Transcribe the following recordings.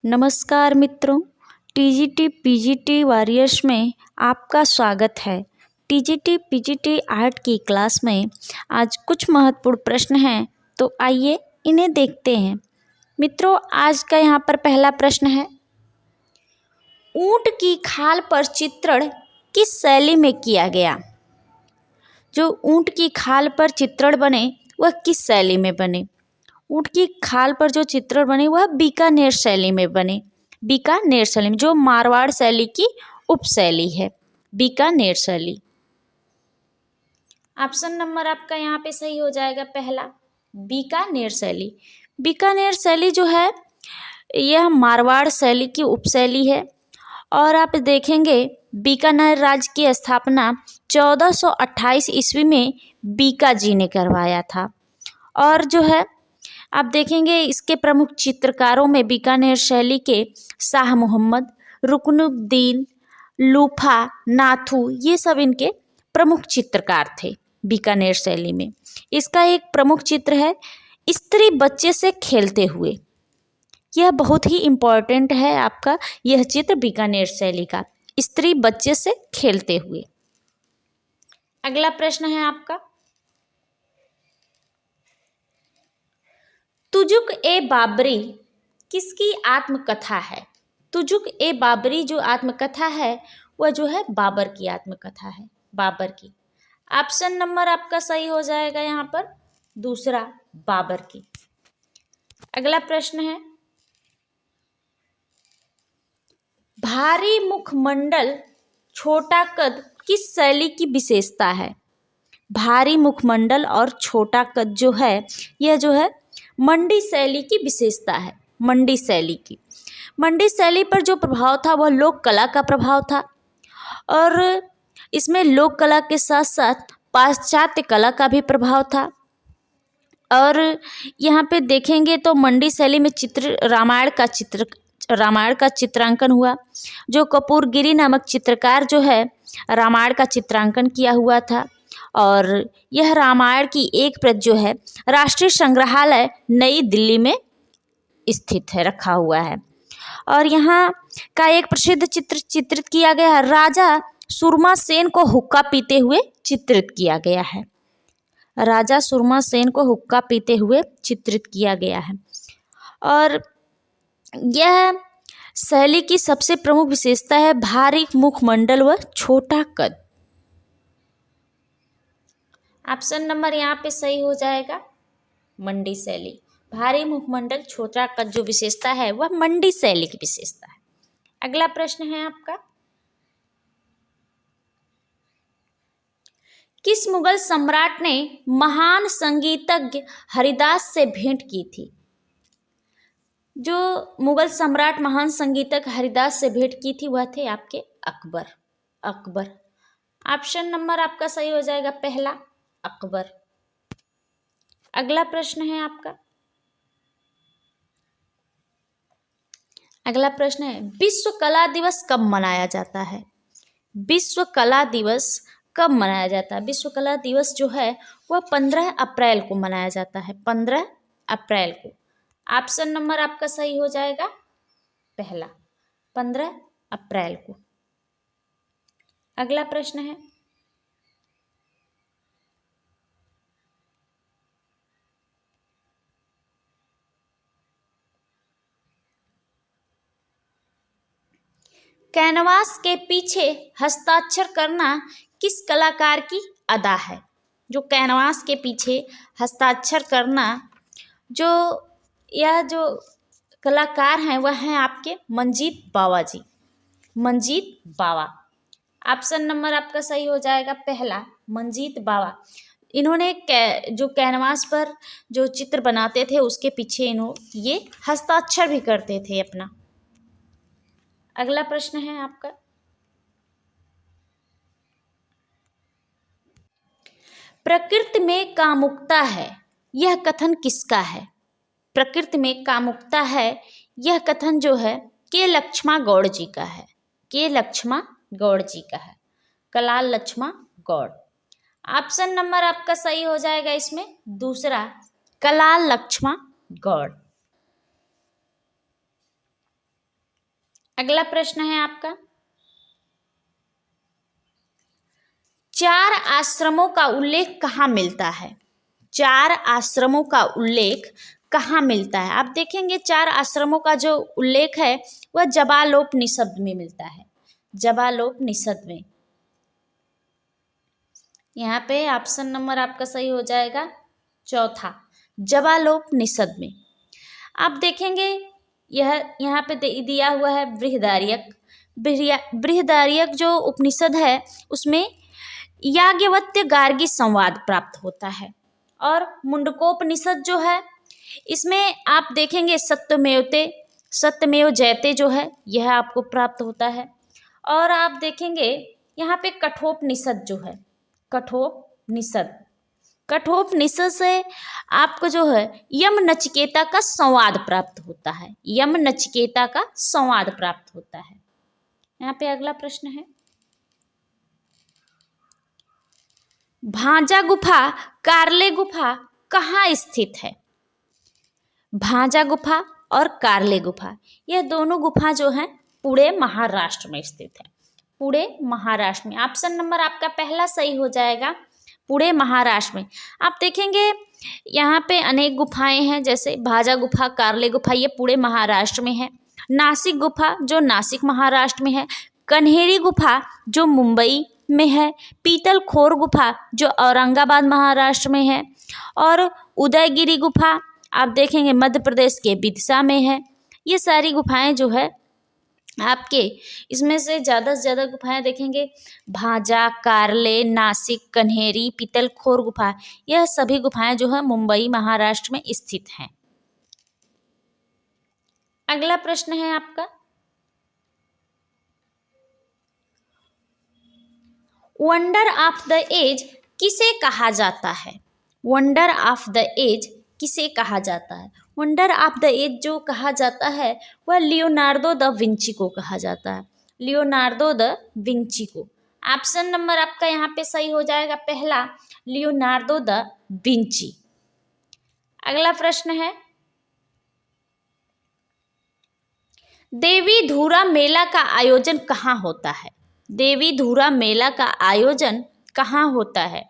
नमस्कार मित्रों, TGT PGT warriors में आपका स्वागत है। टीजीटी पीजीटी आर्ट की क्लास में आज कुछ महत्वपूर्ण प्रश्न हैं, तो आइए इन्हें देखते हैं। मित्रों, आज का यहाँ पर पहला प्रश्न है, ऊंट की खाल पर चित्रण किस शैली में किया गया? जो ऊंट की खाल पर चित्रण बने वह किस शैली में बने? ऊंट की खाल पर जो चित्रण बने वह बीकानेर शैली में बने। बीकानेर शैली में, जो मारवाड़ शैली की उपशैली है, बीकानेर शैली। ऑप्शन नंबर आपका यहाँ पे सही हो जाएगा पहला, बीकानेर शैली। बीकानेर शैली जो है यह मारवाड़ शैली की उपशैली है और आप देखेंगे बीकानेर राज्य की स्थापना 1428 ईस्वी में बीका जी ने करवाया था। और जो है आप देखेंगे इसके प्रमुख चित्रकारों में बीकानेर शैली के शाह मोहम्मद, रुकनुद्दीन, लूफा, नाथू, ये सब इनके प्रमुख चित्रकार थे बीकानेर शैली में। इसका एक प्रमुख चित्र है स्त्री बच्चे से खेलते हुए। यह बहुत ही इम्पोर्टेंट है आपका यह चित्र बीकानेर शैली का, स्त्री बच्चे से खेलते हुए। अगला प्रश्न है आपका, तुजुक ए बाबरी किसकी आत्मकथा है? तुजुक ए बाबरी जो आत्मकथा है वह जो है बाबर की आत्मकथा है, बाबर की। ऑप्शन नंबर आपका सही हो जाएगा यहाँ पर दूसरा, बाबर की। अगला प्रश्न है, भारी मुखमंडल छोटा कद किस शैली की विशेषता है? भारी मुखमंडल और छोटा कद जो है यह जो है मंडी शैली की विशेषता है, मंडी शैली की। मंडी शैली पर जो प्रभाव था वह लोक कला का प्रभाव था और इसमें लोक कला के साथ साथ पाश्चात्य कला का भी प्रभाव था। और यहाँ पे देखेंगे तो मंडी शैली में रामायण का चित्रांकन हुआ। जो कपूरगिरी नामक चित्रकार जो है रामायण का चित्रांकन किया हुआ था और यह रामायण की एक प्रत जो है राष्ट्रीय संग्रहालय नई दिल्ली में स्थित है, रखा हुआ है। और यहाँ का एक प्रसिद्ध चित्र चित्रित किया गया है, राजा सुरमा सेन को हुक्का पीते हुए चित्रित किया गया है। राजा सुरमा सेन को हुक्का पीते हुए चित्रित किया गया है। और यह शैली की सबसे प्रमुख विशेषता है भारी मुखमंडल व छोटा कद। ऑप्शन नंबर यहाँ पे सही हो जाएगा मंडी शैली। भारी मुखमंडल छोटा कद जो विशेषता है वह मंडी शैली की विशेषता है। अगला प्रश्न है आपका, किस मुगल सम्राट ने महान संगीतज्ञ हरिदास से भेंट की थी? जो मुगल सम्राट महान संगीतज्ञ हरिदास से भेंट की थी वह थे आपके अकबर। अकबर। ऑप्शन नंबर आपका सही हो जाएगा पहला, अकबर। अगला प्रश्न है आपका, अगला प्रश्न है, विश्व कला दिवस कब मनाया जाता है? विश्व कला दिवस कब मनाया जाता है? विश्व कला दिवस जो है वह 15 अप्रैल को मनाया जाता है, 15 अप्रैल को। ऑप्शन नंबर आपका सही हो जाएगा पहला, 15 अप्रैल को। अगला प्रश्न है, कैनवास के पीछे हस्ताक्षर करना किस कलाकार की अदा है? जो कैनवास के पीछे हस्ताक्षर करना, यह जो कलाकार हैं वह हैं आपके मंजीत बावा जी, मंजीत बावा। ऑप्शन नंबर आपका सही हो जाएगा पहला, मंजीत बावा। इन्होंने जो कैनवास पर जो चित्र बनाते थे उसके पीछे ये हस्ताक्षर भी करते थे अपना। अगला प्रश्न है आपका, प्रकृति में कामुकता है यह कथन किसका है? प्रकृति में कामुकता है यह कथन जो है के लक्ष्मा गौड़ जी का है, के लक्ष्मा गौड़ जी का है, कलाल लक्ष्मा गौड़। ऑप्शन नंबर आपका सही हो जाएगा इसमें दूसरा, कलाल लक्ष्मा गौड़। अगला प्रश्न है आपका, 4 आश्रमों का उल्लेख कहाँ मिलता है? 4 आश्रमों का उल्लेख कहाँ मिलता है? आप देखेंगे 4 आश्रमों का जो उल्लेख है वह जबालोपनिषद में मिलता है। जबालोपनिषद में। यहाँ पे ऑप्शन नंबर आपका सही हो जाएगा चौथा, जबालोपनिषद में। आप देखेंगे यह यहाँ पे दिया हुआ है बृहदारण्यक। बृहदारण्यक जो उपनिषद है उसमें याज्ञवल्क्य गार्गी संवाद प्राप्त होता है। और मुंडकोपनिषद जो है इसमें आप देखेंगे सत्यमेव जयते जो है यह आपको प्राप्त होता है। और आप देखेंगे यहाँ पे कठोपनिषद जो है, कठोपनिषद से आपको जो है यम नचिकेता का संवाद प्राप्त होता है। यम नचिकेता का संवाद प्राप्त होता है। यहाँ पे अगला प्रश्न है, भांजा गुफा कार्ले गुफा कहाँ स्थित है? भांजा गुफा और कार्ले गुफा, यह दोनों गुफा जो हैं पुणे महाराष्ट्र में स्थित है। पुणे महाराष्ट्र में। ऑप्शन नंबर आपका पहला सही हो जाएगा, पुणे महाराष्ट्र में। आप देखेंगे यहाँ पे अनेक गुफाएं हैं, जैसे भांजा गुफा, कार्ले गुफा, ये पुणे महाराष्ट्र में है। नासिक गुफा जो नासिक महाराष्ट्र में है। कन्हेरी गुफा जो मुंबई में है। पीतलखोर गुफा जो औरंगाबाद महाराष्ट्र में है। और उदयगिरी गुफा आप देखेंगे मध्य प्रदेश के विदिशा में है। ये सारी गुफाएं जो है आपके, इसमें से ज़्यादा गुफाएं देखेंगे भांजा, कार्ले, नासिक, कन्हेरी, पीतलखोर गुफा, यह सभी गुफाएं जो है मुंबई महाराष्ट्र में स्थित हैं। अगला प्रश्न है आपका, वंडर ऑफ द एज किसे कहा जाता है? वंडर ऑफ द एज किसे कहा जाता है? वंडर ऑफ द एज जो कहा जाता है वह लियोनार्डो द विंची को कहा जाता है। लियोनार्डो द विंची को। ऑप्शन नंबर आपका यहाँ पे सही हो जाएगा पहला, लियोनार्डो द विंची। अगला प्रश्न है, देवी धुरा मेला का आयोजन कहाँ होता है? देवी धुरा मेला का आयोजन कहाँ होता है?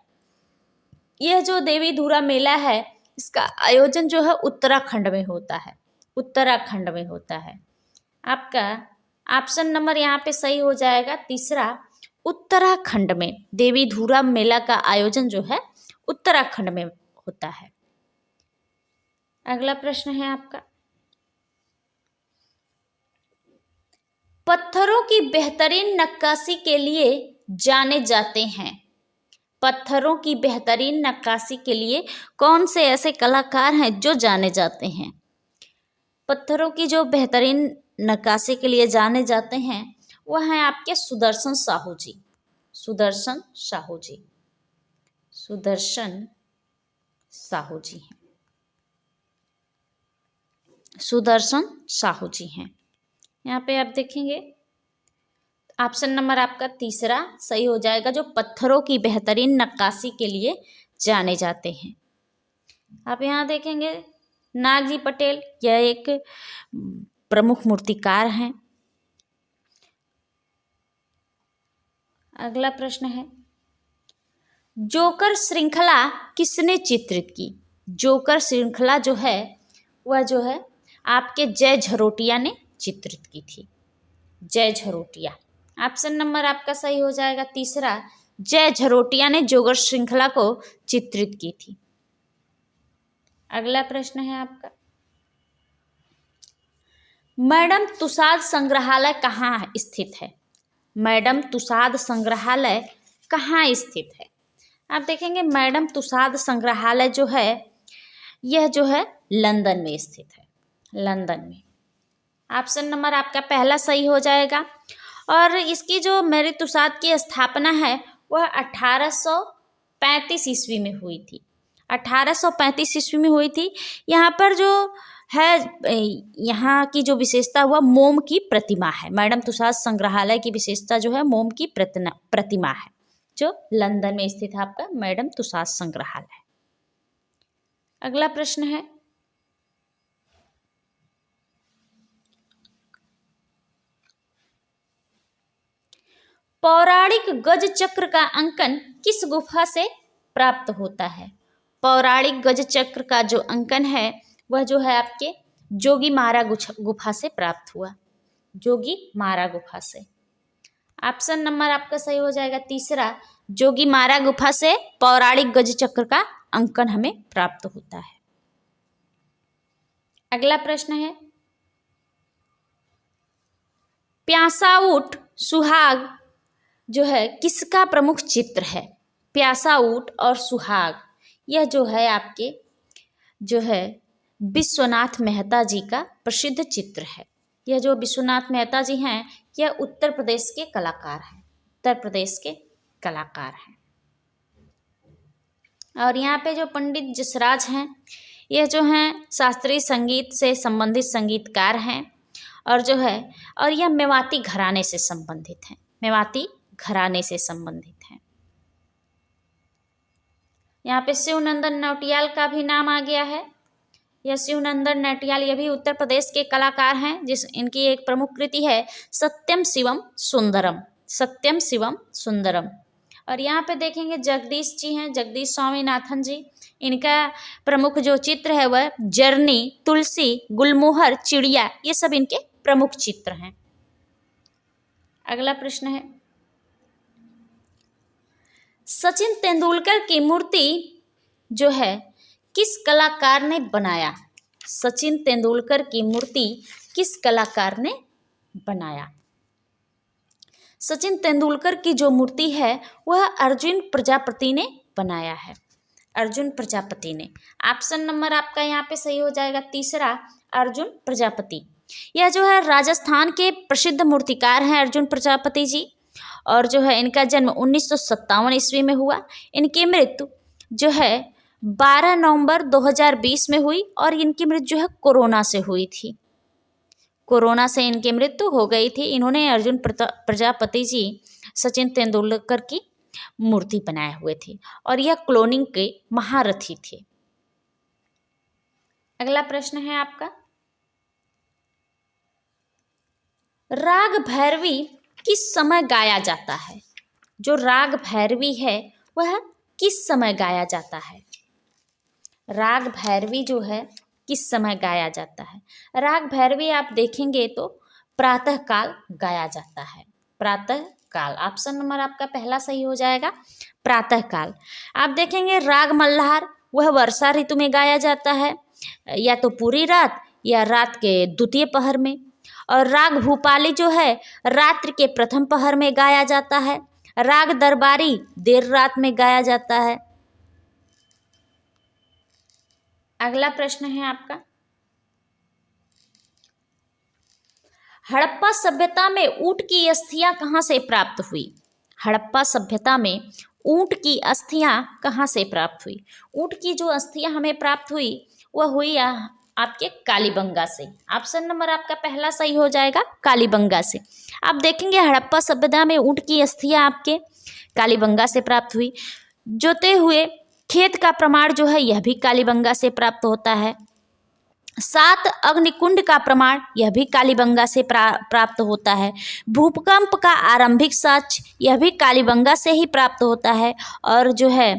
यह जो देवी धुरा मेला है इसका आयोजन जो है उत्तराखंड में होता है। उत्तराखंड में होता है। आपका ऑप्शन नंबर यहाँ पे सही हो जाएगा तीसरा, उत्तराखंड में देवी धुरा मेला का आयोजन जो है उत्तराखंड में होता है। अगला प्रश्न है आपका, पत्थरों की बेहतरीन नक्काशी के लिए जाने जाते हैं। पत्थरों की बेहतरीन नक्काशी के लिए कौन से ऐसे कलाकार हैं जो जाने जाते हैं? पत्थरों की जो बेहतरीन नक्काशी के लिए जाने जाते हैं वह हैं आपके सुदर्शन साहू जी। सुदर्शन साहू जी। सुदर्शन साहू जी हैं। सुदर्शन साहू जी हैं। यहाँ पे आप देखेंगे ऑप्शन नंबर आपका तीसरा सही हो जाएगा, जो पत्थरों की बेहतरीन नक्काशी के लिए जाने जाते हैं। आप यहाँ देखेंगे नागजी पटेल, यह एक प्रमुख मूर्तिकार हैं। अगला प्रश्न है, जोकर श्रृंखला किसने चित्रित की? जोकर श्रृंखला जो है वह जो है आपके जय झरोटिया ने चित्रित की थी। जय झरोटिया। ऑप्शन नंबर आपका सही हो जाएगा तीसरा, जय झरोटिया ने जोकर श्रृंखला को चित्रित की थी। अगला प्रश्न है आपका, मैडम तुसाद संग्रहालय कहाँ स्थित है? मैडम तुसाद संग्रहालय कहाँ स्थित है? आप देखेंगे मैडम तुसाद संग्रहालय जो है यह जो है लंदन में स्थित है। लंदन में। ऑप्शन नंबर आपका पहला सही हो जाएगा। और इसकी जो मैरी तुसाद की स्थापना है वह 1835 ईस्वी में हुई थी। 1835 ईस्वी में हुई थी। यहाँ पर जो है यहाँ की जो विशेषता हुआ मोम की प्रतिमा है। मैडम तुसाद संग्रहालय की विशेषता जो है मोम की प्रतिमा है, जो लंदन में स्थित है आपका मैडम तुसाद संग्रहालय। अगला प्रश्न है, पौराणिक गज चक्र का अंकन किस गुफा से प्राप्त होता है? पौराणिक गज चक्र का जो अंकन है वह जो है आपके जोगीमारा गुफा से प्राप्त हुआ, जोगीमारा गुफा से। ऑप्शन नंबर आपका सही हो जाएगा तीसरा, जोगीमारा गुफा से पौराणिक गज चक्र का अंकन हमें प्राप्त होता है। अगला प्रश्न है, प्यासा ऊंट सुहाग जो है किसका प्रमुख चित्र है? प्यासा ऊंट और सुहाग यह जो है आपके जो है विश्वनाथ मेहता जी का प्रसिद्ध चित्र है। यह जो विश्वनाथ मेहता जी हैं यह उत्तर प्रदेश के कलाकार हैं, उत्तर प्रदेश के कलाकार हैं। और यहाँ पे जो पंडित जसराज हैं यह जो हैं शास्त्रीय संगीत से संबंधित संगीतकार हैं और जो है और यह मेवाती घराने से संबंधित हैं, मेवाती घराने से संबंधित हैं। यहाँ पे शिवनंदन नौटियाल का भी नाम आ गया है। यह शिवनंदन नौटियाल ये भी उत्तर प्रदेश के कलाकार हैं, जिस इनकी एक प्रमुख कृति है सत्यम शिवम सुंदरम, सत्यम शिवम सुंदरम। और यहाँ पे देखेंगे जगदीश जी हैं, जगदीश स्वामीनाथन जी, इनका प्रमुख जो चित्र है वह जर्नी, तुलसी, गुलमोहर, चिड़िया, ये सब इनके प्रमुख चित्र हैं। अगला प्रश्न है, सचिन तेंदुलकर की मूर्ति जो है किस कलाकार ने बनाया? सचिन तेंदुलकर की मूर्ति किस कलाकार ने बनाया? सचिन तेंदुलकर की जो मूर्ति है वह अर्जुन प्रजापति ने बनाया है, अर्जुन प्रजापति ने। ऑप्शन नंबर आपका यहाँ पे सही हो जाएगा तीसरा, अर्जुन प्रजापति। यह जो है राजस्थान के प्रसिद्ध मूर्तिकार हैं अर्जुन प्रजापति जी, और जो है इनका जन्म 1957 ईस्वी में हुआ। इनकी मृत्यु जो है 12 नवंबर 2020 में हुई और इनकी मृत्यु जो है कोरोना से हुई थी, कोरोना से इनकी मृत्यु हो गई थी। इन्होंने अर्जुन प्रजापति जी सचिन तेंदुलकर की मूर्ति बनाए हुए थे और यह क्लोनिंग के महारथी थे। अगला प्रश्न है आपका, राग भैरवी किस समय गाया जाता है? जो राग भैरवी है वह किस समय गाया जाता है? राग भैरवी जो है किस समय गाया जाता है? राग भैरवी आप देखेंगे तो प्रातः काल गाया जाता है, प्रातः काल। ऑप्शन नंबर आपका पहला सही हो जाएगा, प्रातः काल। आप देखेंगे राग मल्हार वह वर्षा ऋतु में गाया जाता है, या तो पूरी रात या रात के द्वितीय पहर में। और राग भूपाली जो है रात्रि के प्रथम पहर में गाया जाता है। राग दरबारी देर रात में गाया जाता है। अगला प्रश्न है आपका, हड़प्पा सभ्यता में ऊंट की अस्थियां कहाँ से प्राप्त हुई? हड़प्पा सभ्यता में ऊंट की अस्थियां कहाँ से प्राप्त हुई? ऊंट की जो अस्थियां हमें प्राप्त हुई वह हुई आपके कालीबंगा से। ऑप्शन नंबर आपका पहला सही हो जाएगा, कालीबंगा से। आप देखेंगे हड़प्पा सभ्यता में ऊंट की अस्थियां आपके कालीबंगा से प्राप्त हुई। जोते हुए खेत का प्रमाण जो है यह भी कालीबंगा से प्राप्त होता है। 7 अग्निकुंड का प्रमाण यह भी कालीबंगा से प्राप्त होता है। भूकंप का आरंभिक साक्ष्य यह भी कालीबंगा से ही प्राप्त होता है। और जो है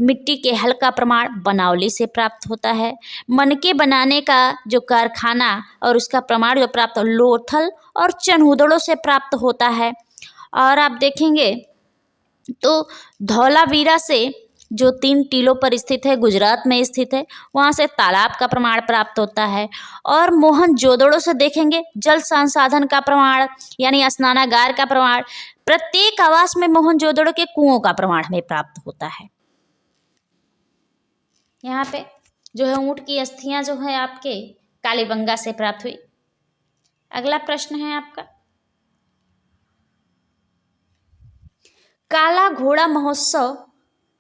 मिट्टी के हल का प्रमाण बनावली से प्राप्त होता है। मनके बनाने का जो कारखाना और उसका प्रमाण जो प्राप्त लोथल और चनहुदड़ों से प्राप्त होता है। और आप देखेंगे तो धौलावीरा से जो 3 टीलों पर स्थित है, गुजरात में स्थित है, वहाँ से तालाब का प्रमाण प्राप्त होता है। और मोहनजोदड़ो से देखेंगे जल संसाधन का प्रमाण यानी स्नानागार का प्रमाण। प्रत्येक आवास में मोहनजोदड़ो के कुओं का प्रमाण हमें प्राप्त होता है। यहाँ पे जो है ऊंट की अस्थियां जो है आपके कालीबंगा से प्राप्त हुई। अगला प्रश्न है आपका, काला घोड़ा महोत्सव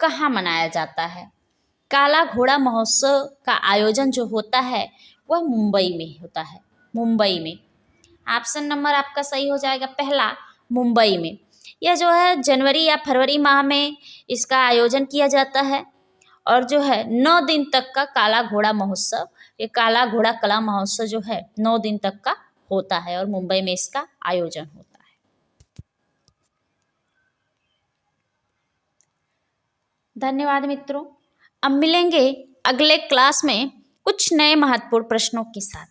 कहाँ मनाया जाता है? काला घोड़ा महोत्सव का आयोजन जो होता है वह मुंबई में होता है, मुंबई में। ऑप्शन नंबर आपका सही हो जाएगा पहला, मुंबई में। यह जो है जनवरी या फरवरी माह में इसका आयोजन किया जाता है और जो है 9 दिन तक का काला घोड़ा महोत्सव, ये काला घोड़ा कला महोत्सव जो है 9 दिन तक का होता है और मुंबई में इसका आयोजन होता है। धन्यवाद मित्रों। अब मिलेंगे अगले क्लास में कुछ नए महत्वपूर्ण प्रश्नों के साथ।